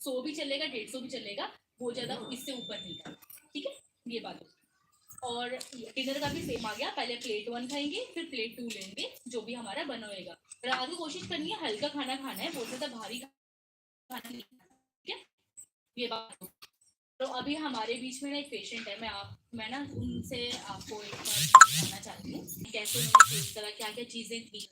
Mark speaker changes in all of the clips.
Speaker 1: 100 भी चलेगा, 150 भी चलेगा, वो ज्यादा इससे ऊपर नहीं करना, ठीक है, ये बात है। और डिनर का भी सेम आ गया, पहले प्लेट 1 खाएंगे, फिर प्लेट 2 लेंगे, जो भी हमारा बना होएगा। रात को कोशिश करनी है हल्का खाना खाना है, बहुत ज्यादा भारी खाना नहीं, ठीक है, ये बात। तो अभी हमारे बीच में ना एक पेशेंट है, मैं ना उनसे आपको एक बार बताना चाहती हूँ कैसे उन्होंने फेस करा, क्या क्या चीजें थी।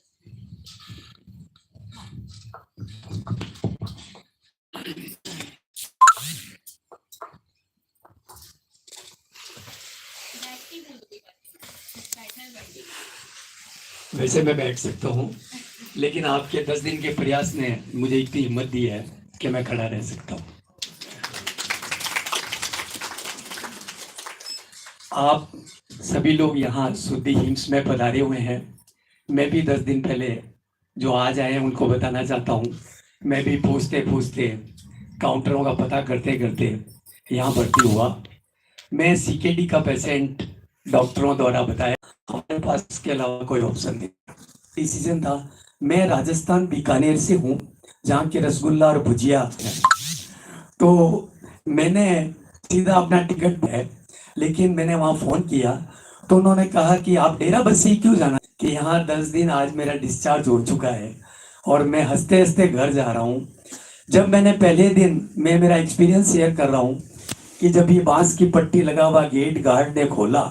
Speaker 2: वैसे मैं बैठ सकता हूँ, लेकिन आपके 10 दिन के प्रयास ने मुझे इतनी हिम्मत दी है कि मैं खड़ा रह सकता हूँ। आप सभी लोग यहाँ शुद्धि हिम्स में पधारे हुए हैं। मैं भी 10 दिन पहले जो आज आए हैं उनको बताना चाहता हूँ। मैं भी पूछते पूछते काउंटरों का पता करते करते यहाँ भर्ती हुआ। मैं सीकेडी का पेशेंट डॉक्टरों द्वारा बताया, हमारे पास इसके अलावा कोई ऑप्शन नहीं। डिसीजन था। मैं राजस्थान बीकानेर से हूँ, जहाँ के रसगुल्ला और भुजिया है। तो मैंने सीधा अपना टिकट है, लेकिन मैंने वहाँ फ़ोन किया तो उन्होंने कहा कि आप डेरा बस्सी क्यों जाना, कि यहाँ 10 दिन आज मेरा डिस्चार्ज हो चुका है और मैं हंसते हंसते घर जा रहा हूँ। जब मैंने पहले दिन, मैं मेरा एक्सपीरियंस शेयर कर रहा हूँ, कि जब ये बांस की पट्टी लगा हुआ गेट गार्ड ने खोला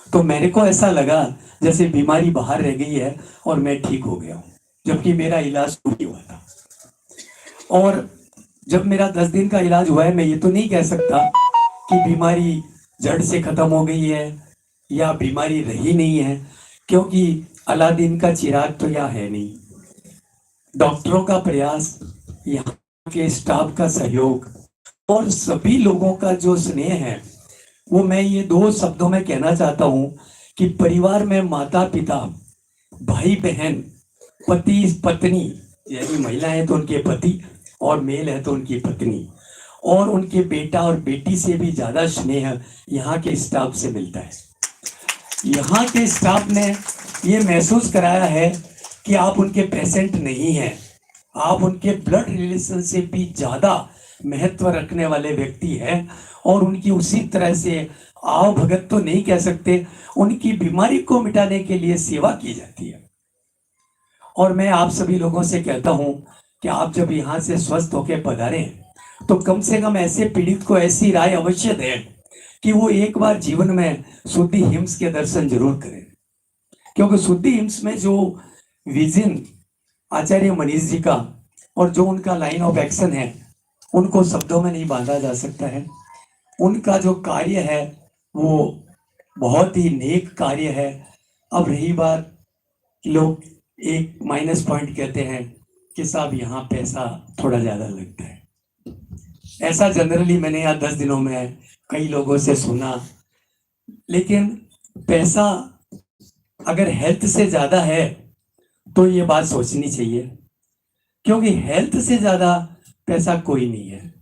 Speaker 2: तो मेरे को ऐसा लगा जैसे बीमारी बाहर रह गई है और मैं ठीक हो गया हूँ, जबकि मेरा इलाज नहीं हुआ था। और जब मेरा 10 दिन का इलाज हुआ है, मैं ये तो नहीं कह सकता कि बीमारी जड़ से खत्म हो गई है या बीमारी रही नहीं है, क्योंकि अलादीन का चिराग तो यहाँ है नहीं। डॉक्टरों का प्रयास, यहाँ के स्टाफ का सहयोग और सभी लोगों का जो स्नेह है, वो मैं ये 2 शब्दों में कहना चाहता हूँ कि परिवार में माता पिता, भाई बहन, पति पत्नी, यानी महिला है तो उनके पति और मेल है तो उनकी पत्नी, और उनके बेटा और बेटी से भी ज़्यादा स्नेह यहाँ के स्टाफ से मिलता है। यहाँ के स्टाफ ने ये महसूस कराया है कि आप उनके पेशेंट नहीं हैं, आप उनके ब्लड रिलेशन से भी ज़्यादा महत्व रखने वाले व्यक्ति हैं, और उनकी उसी तरह से आओ भगत तो नहीं कह सकते, उनकी बीमारी को मिटाने के लिए सेवा की जाती है। और मैं आप सभी लोगों से कहता हूं कि आप जब यहाँ से स्वस्थ होकर पधारें तो कम से कम ऐसे पीड़ित को ऐसी राय अवश्य दें कि वो एक बार जीवन में शुद्धि हिम्स के दर्शन जरूर करें, क्योंकि शुद्धि हिम्स में जो विजन आचार्य मनीष जी का और जो उनका लाइन ऑफ एक्शन है, उनको शब्दों में नहीं बांधा जा सकता है। उनका जो कार्य है वो बहुत ही नेक कार्य है। अब रही बात, लोग एक माइनस पॉइंट कहते हैं कि साहब यहाँ पैसा थोड़ा ज़्यादा लगता है। ऐसा जनरली मैंने यहाँ 10 दिनों में कई लोगों से सुना, लेकिन पैसा अगर हेल्थ से ज़्यादा है तो ये बात सोचनी चाहिए, क्योंकि हेल्थ से ज़्यादा पैसा कोई नहीं है।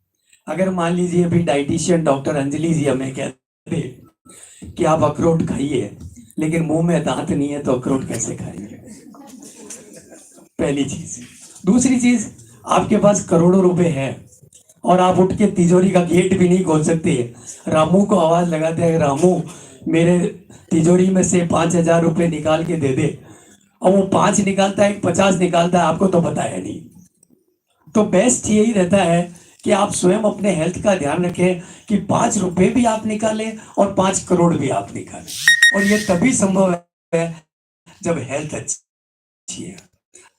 Speaker 2: अगर मान लीजिए अभी डाइटिशियन डॉक्टर अंजलि जी हमें कहते कि आप अखरोट खाइए, लेकिन मुंह में दांत नहीं है तो अखरोट कैसे खाएंगे? पहली चीज। दूसरी चीज, आपके पास करोड़ों रुपए है और आप उठ के तिजोरी का गेट भी नहीं खोल सकते। रामू को आवाज लगाते हैं, रामू मेरे तिजोरी में से 5,000 रुपए निकाल के दे दे, और वो 5 निकालता है, 50 निकालता है, आपको तो पता है नहीं। तो बेस्ट यही रहता है कि आप स्वयं अपने हेल्थ का ध्यान रखें कि 5 रुपए भी आप निकालें और 5 करोड़ भी आप निकालें, और ये तभी संभव है जब हेल्थ अच्छी है।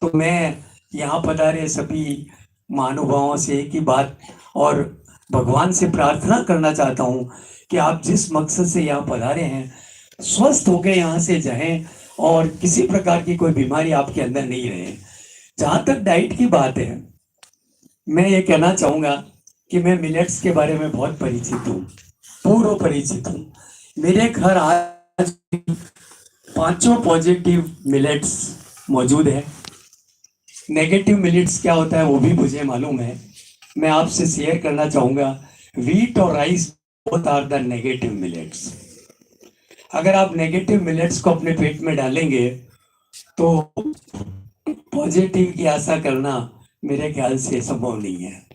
Speaker 2: तो मैं यहाँ पधारे सभी महानुभावों से एक ही बात और भगवान से प्रार्थना करना चाहता हूँ कि आप जिस मकसद से यहाँ पधारे हैं, स्वस्थ होकर यहाँ से जाएं और किसी प्रकार की कोई बीमारी आपके अंदर नहीं रहे। जहाँ तक डाइट की बात है, मैं ये कहना चाहूँगा कि मैं मिलेट्स के बारे में बहुत परिचित हूँ, पूर्व परिचित हूँ। मेरे घर आज 5 पॉजिटिव मिलेट्स मौजूद है। नेगेटिव मिलेट्स क्या होता है वो भी मुझे मालूम है, मैं आपसे शेयर करना चाहूँगा। व्हीट और rice both are the negative millets. अगर आप नेगेटिव मिलेट्स को अपने पेट में डालेंगे तो पॉजिटिव की आशा करना मेरे ख्याल से संभव नहीं है।